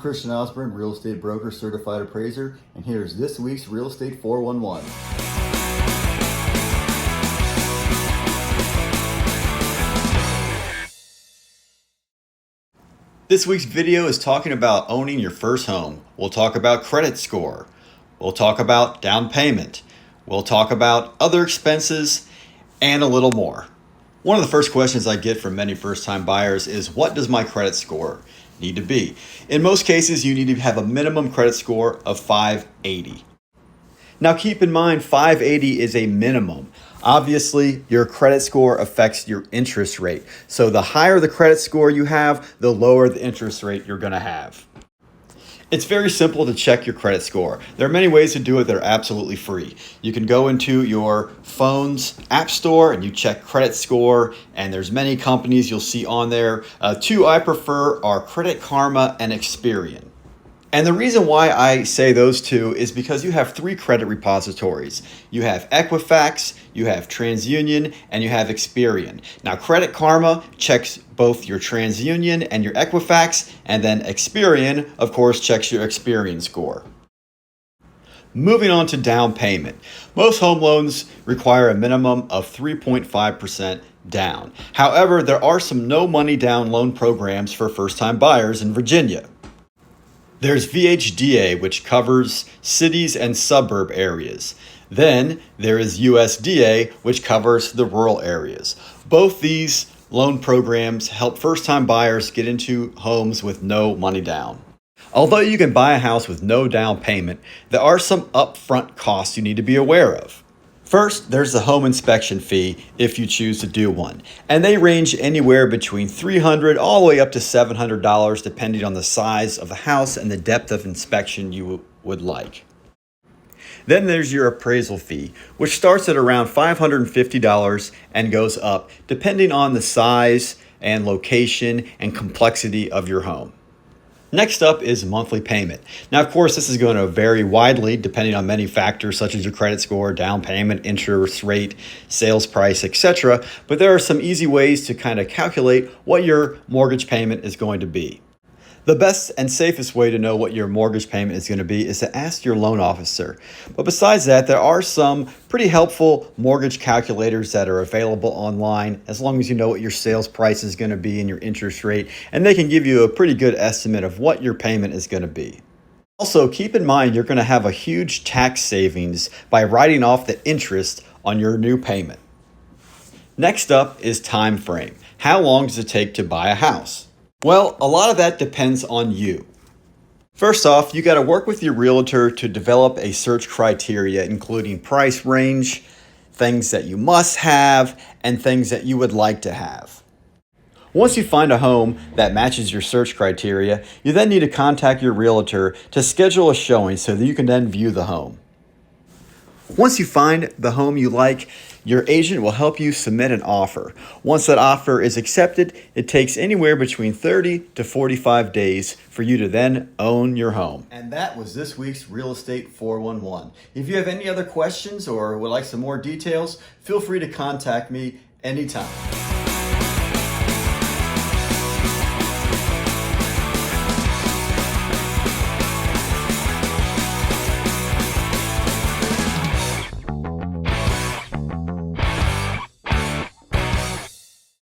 Christian Osborne, real estate broker, certified appraiser, and here's this week's Real Estate 411. This week's video is talking about owning your first home. We'll talk about credit score. We'll talk about down payment. We'll talk about other expenses and a little more. One of the first questions I get from many first-time buyers is, what does my credit score need to be? In most cases, you need to have a minimum credit score of 580. Now keep in mind, 580 is a minimum. Obviously, your credit score affects your interest rate. So the higher the credit score you have, the lower the interest rate you're going to have. It's very simple to check your credit score. There are many ways to do it that are absolutely free. You can go into your phone's app store and you check credit score, and there's many companies you'll see on there. Two I prefer are Credit Karma and Experian. And the reason why I say those two is because you have three credit repositories. You have Equifax, you have TransUnion, and you have Experian. Now, Credit Karma checks both your TransUnion and your Equifax, and then Experian, of course, checks your Experian score. Moving on to down payment. Most home loans require a minimum of 3.5% down. However, there are some no money down loan programs for first-time buyers in Virginia. There's VHDA, which covers cities and suburb areas. Then there is USDA, which covers the rural areas. Both these loan programs help first-time buyers get into homes with no money down. Although you can buy a house with no down payment, there are some upfront costs you need to be aware of. First, there's the home inspection fee if you choose to do one, and they range anywhere between $300 all the way up to $700 depending on the size of the house and the depth of inspection you would like. Then there's your appraisal fee, which starts at around $550 and goes up depending on the size and location and complexity of your home. Next up is monthly payment. Now, of course, this is going to vary widely depending on many factors such as your credit score, down payment, interest rate, sales price, etc. But there are some easy ways to kind of calculate what your mortgage payment is going to be. The best and safest way to know what your mortgage payment is going to be is to ask your loan officer. But besides that, there are some pretty helpful mortgage calculators that are available online as long as you know what your sales price is going to be and your interest rate, and they can give you a pretty good estimate of what your payment is going to be. Also, keep in mind you're going to have a huge tax savings by writing off the interest on your new payment. Next up is time frame. How long does it take to buy a house? Well, a lot of that depends on you. First off, you got to work with your realtor to develop a search criteria, including price range, things that you must have, and things that you would like to have. Once you find a home that matches your search criteria, you then need to contact your realtor to schedule a showing so that you can then view the home. Once you find the home you like, your agent will help you submit an offer. Once that offer is accepted, it takes anywhere between 30 to 45 days for you to then own your home. And that was this week's Real Estate 411. If you have any other questions or would like some more details, feel free to contact me anytime.